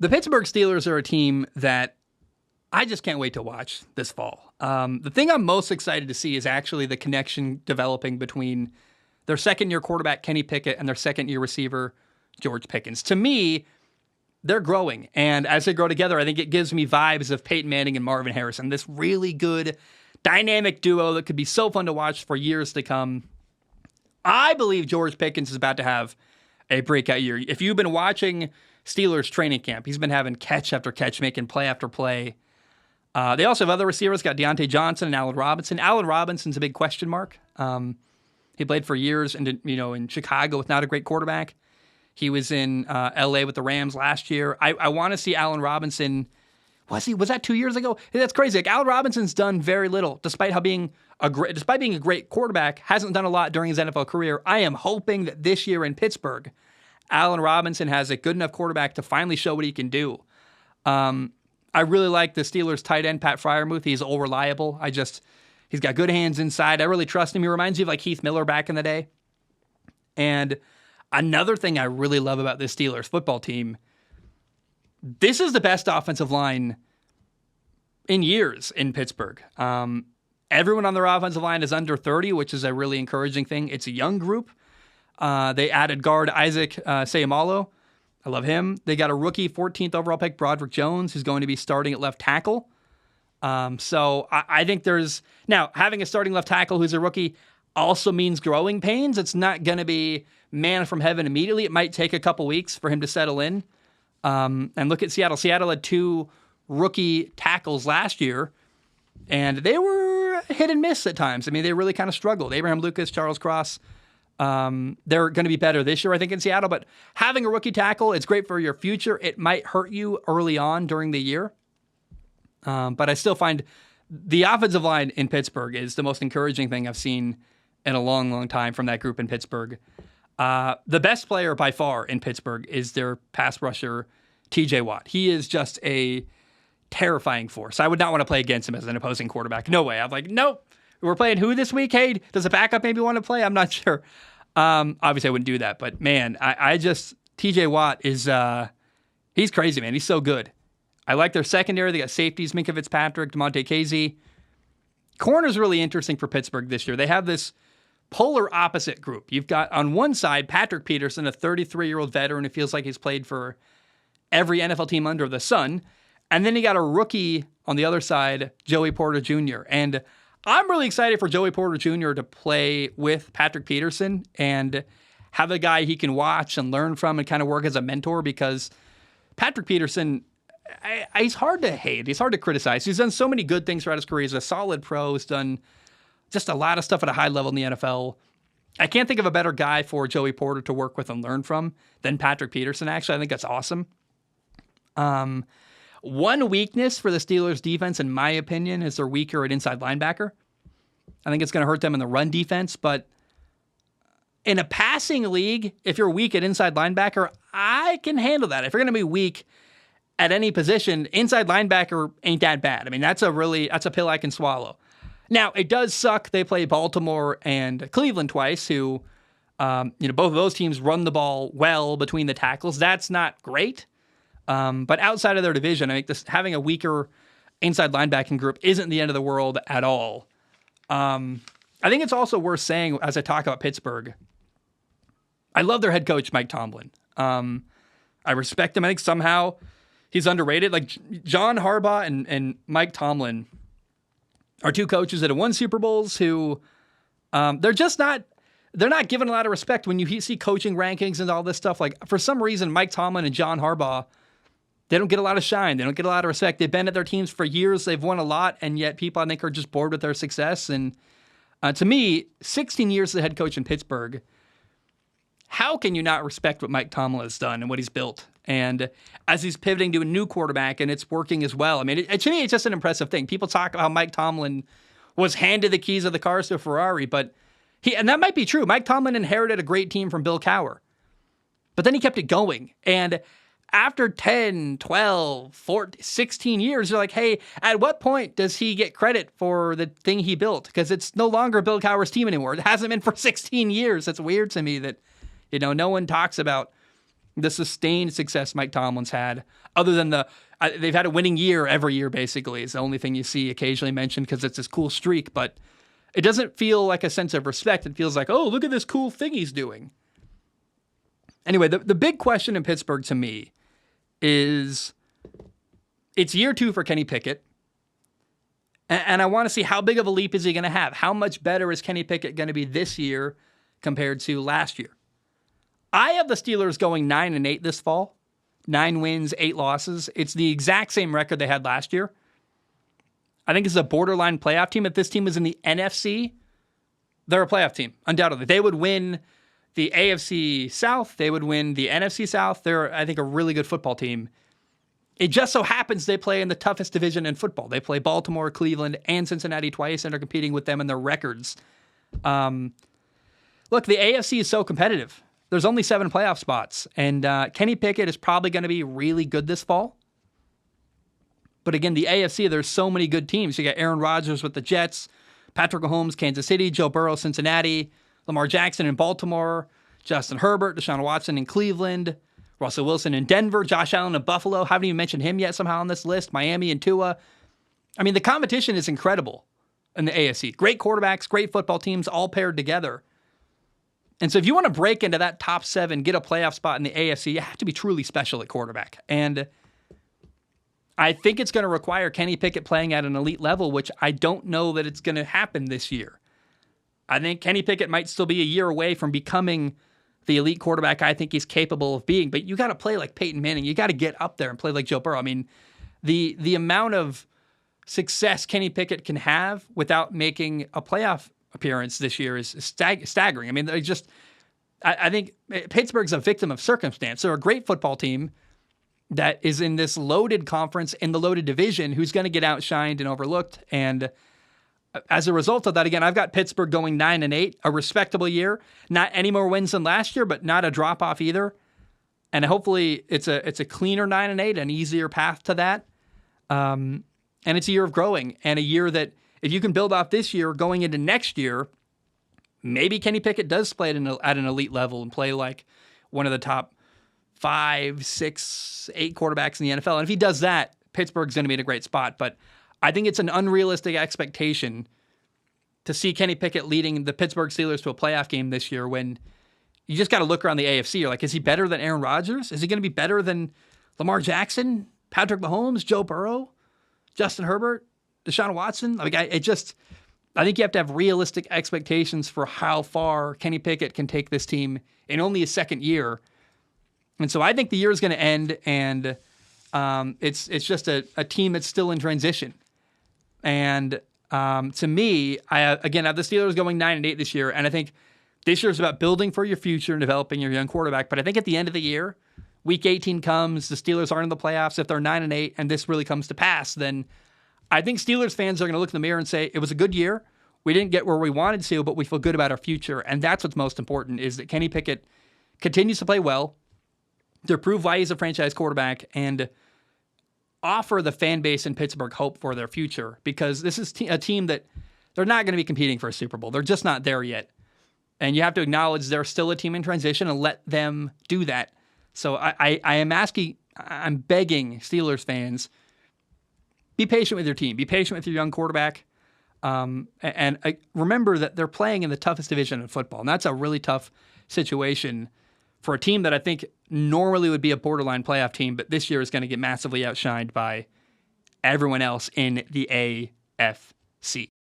The Pittsburgh Steelers are a team that I just can't wait to watch this fall. The thing I'm most excited to see is actually the connection developing between their second-year quarterback, Kenny Pickett, and their second-year receiver, George Pickens. To me, they're growing, and as they grow together, I think it gives me vibes of Peyton Manning and Marvin Harrison, this really good, dynamic duo that could be so fun to watch for years to come. I believe George Pickens is about to have a breakout year. If you've been watching Steelers training camp, he's been having catch after catch, making play after play. They also have other receivers, got Deontay Johnson and Allen Robinson. Allen Robinson's a big question mark. He played for years in Chicago with not a great quarterback. He was in L.A. with the Rams last year. I want to see Allen Robinson. Was that 2 years ago? That's crazy. Like, Allen Robinson's done very little, despite being a great quarterback. Hasn't done a lot during his NFL career. I am hoping that this year in Pittsburgh, Allen Robinson has a good enough quarterback to finally show what he can do. I really like the Steelers tight end, Pat Freiermuth. He's all reliable. He's got good hands inside. I really trust him. He reminds me of like Heath Miller back in the day. And another thing I really love about this Steelers football team, this is the best offensive line in years in Pittsburgh. Everyone on their offensive line is under 30, which is a really encouraging thing. It's a young group. They added guard Isaac Seumalo. I love him. They got a rookie 14th overall pick, Broderick Jones, who's going to be starting at left tackle. So I think now having a starting left tackle who's a rookie also means growing pains. It's not going to be man from heaven immediately. It might take a couple weeks for him to settle in. And look at Seattle. Seattle had 2 rookie tackles last year, and they were hit and miss at times. I mean, they really kind of struggled. Abraham Lucas, Charles Cross. They're going to be better this year, I think, in Seattle. But having a rookie tackle, it's great for your future. It might hurt you early on during the year. But I still find the offensive line in Pittsburgh is the most encouraging thing I've seen in a long, long time from that group in Pittsburgh. The best player by far in Pittsburgh is their pass rusher, TJ Watt. He is just a terrifying force. I would not want to play against him as an opposing quarterback. No way. I'm like, nope. We're playing who this week? Hey, does a backup maybe want to play? I'm not sure. Obviously, I wouldn't do that. But, man, TJ Watt is he's crazy, man. He's so good. I like their secondary. They got safeties, Minkah Fitzpatrick, DeMonte Casey. Corner's really interesting for Pittsburgh this year. They have this polar opposite group. You've got on one side Patrick Peterson, a 33-year-old veteran who feels like he's played for every NFL team under the sun. And then you got a rookie on the other side, Joey Porter Jr. And I'm really excited for Joey Porter Jr. to play with Patrick Peterson and have a guy he can watch and learn from and kind of work as a mentor, because Patrick Peterson, he's hard to hate. He's hard to criticize. He's done so many good things throughout his career. He's a solid pro. He's done just a lot of stuff at a high level in the NFL. I can't think of a better guy for Joey Porter to work with and learn from than Patrick Peterson, actually. I think that's awesome. One weakness for the Steelers defense, in my opinion, is they're weaker at inside linebacker. I think it's going to hurt them in the run defense, but in a passing league, if you're weak at inside linebacker, I can handle that. If you're going to be weak at any position, inside linebacker ain't that bad. I mean, that's a pill I can swallow. Now, it does suck. They play Baltimore and Cleveland twice, who, both of those teams run the ball well between the tackles. That's not great. But outside of their division, I think having a weaker inside linebacking group isn't the end of the world at all. I think it's also worth saying, as I talk about Pittsburgh, I love their head coach, Mike Tomlin. I respect him. I think somehow he's underrated. Like, John Harbaugh and Mike Tomlin are 2 coaches that have won Super Bowls who they're not given a lot of respect when you see coaching rankings and all this stuff. Like, for some reason, Mike Tomlin and John Harbaugh, they don't get a lot of shine. They don't get a lot of respect. They've been at their teams for years. They've won a lot, and yet people, I think, are just bored with their success. And to me, 16 years as the head coach in Pittsburgh, how can you not respect what Mike Tomlin has done and what he's built? And as he's pivoting to a new quarterback, and it's working as well. I mean, to me, it's just an impressive thing. People talk about how Mike Tomlin was handed the keys of the cars to a Ferrari, but and that might be true. Mike Tomlin inherited a great team from Bill Cowher, but then he kept it going. And after 10, 12, 14, 16 years, you're like, hey, at what point does he get credit for the thing he built? Because it's no longer Bill Cowher's team anymore. It hasn't been for 16 years. It's weird to me that, no one talks about the sustained success Mike Tomlin's had, other than they've had a winning year every year, basically, is the only thing you see occasionally mentioned because it's this cool streak, but it doesn't feel like a sense of respect. It feels like, oh, look at this cool thing he's doing. Anyway, the big question in Pittsburgh to me is it's year 2 for Kenny Pickett. And I want to see how big of a leap is he going to have? How much better is Kenny Pickett going to be this year compared to last year? I have the Steelers going 9-8 this fall. 9 wins, 8 losses. It's the exact same record they had last year. I think it's a borderline playoff team. If this team was in the NFC, they're a playoff team, undoubtedly. They would win the AFC South. They would win the NFC South. They're, I think, a really good football team. It just so happens they play in the toughest division in football. They play Baltimore, Cleveland, and Cincinnati twice and are competing with them in their records. Look, the AFC is so competitive. There's only 7 playoff spots, and Kenny Pickett is probably going to be really good this fall. But again, the AFC, there's so many good teams. You got Aaron Rodgers with the Jets, Patrick Mahomes, Kansas City, Joe Burrow, Cincinnati, Lamar Jackson in Baltimore, Justin Herbert, Deshaun Watson in Cleveland, Russell Wilson in Denver, Josh Allen in Buffalo. Haven't even mentioned him yet somehow on this list. Miami and Tua. I mean, the competition is incredible in the AFC. Great quarterbacks, great football teams, all paired together. And so if you want to break into that top 7, get a playoff spot in the AFC, you have to be truly special at quarterback. And I think it's going to require Kenny Pickett playing at an elite level, which I don't know that it's going to happen this year. I think Kenny Pickett might still be a year away from becoming the elite quarterback I think he's capable of being. But you got to play like Peyton Manning. You got to get up there and play like Joe Burrow. I mean, the amount of success Kenny Pickett can have without making a playoff appearance this year is staggering. I mean, I think Pittsburgh's a victim of circumstance. They're a great football team that is in this loaded conference in the loaded division who's going to get outshined and overlooked. And as a result of that, again, I've got Pittsburgh going 9-8, a respectable year. Not any more wins than last year, but not a drop off either. And hopefully it's a cleaner 9-8, an easier path to that. And it's a year of growing and a year that if you can build off this year going into next year, maybe Kenny Pickett does play at an elite level and play like one of the top 5, 6, 8 quarterbacks in the NFL. And if he does that, Pittsburgh's going to be in a great spot. But I think it's an unrealistic expectation to see Kenny Pickett leading the Pittsburgh Steelers to a playoff game this year when you just got to look around the AFC. You're like, is he better than Aaron Rodgers? Is he going to be better than Lamar Jackson, Patrick Mahomes, Joe Burrow, Justin Herbert, Deshaun Watson? Like, I think you have to have realistic expectations for how far Kenny Pickett can take this team in only his second year. And so I think the year is going to end, and it's just a team that's still in transition. And to me, I have the Steelers going 9-8 this year, and I think this year is about building for your future and developing your young quarterback. But I think at the end of the year, Week 18 comes, the Steelers aren't in the playoffs. If they're 9-8 and this really comes to pass, then I think Steelers fans are going to look in the mirror and say, it was a good year. We didn't get where we wanted to, but we feel good about our future. And that's what's most important, is that Kenny Pickett continues to play well, to prove why he's a franchise quarterback, and offer the fan base in Pittsburgh hope for their future, because this is a team that they're not going to be competing for a Super Bowl. They're just not there yet. And you have to acknowledge they're still a team in transition and let them do that. So I'm begging Steelers fans, be patient with your team. Be patient with your young quarterback. And remember that they're playing in the toughest division in football. And that's a really tough situation for a team that I think normally would be a borderline playoff team, but this year is going to get massively outshined by everyone else in the AFC.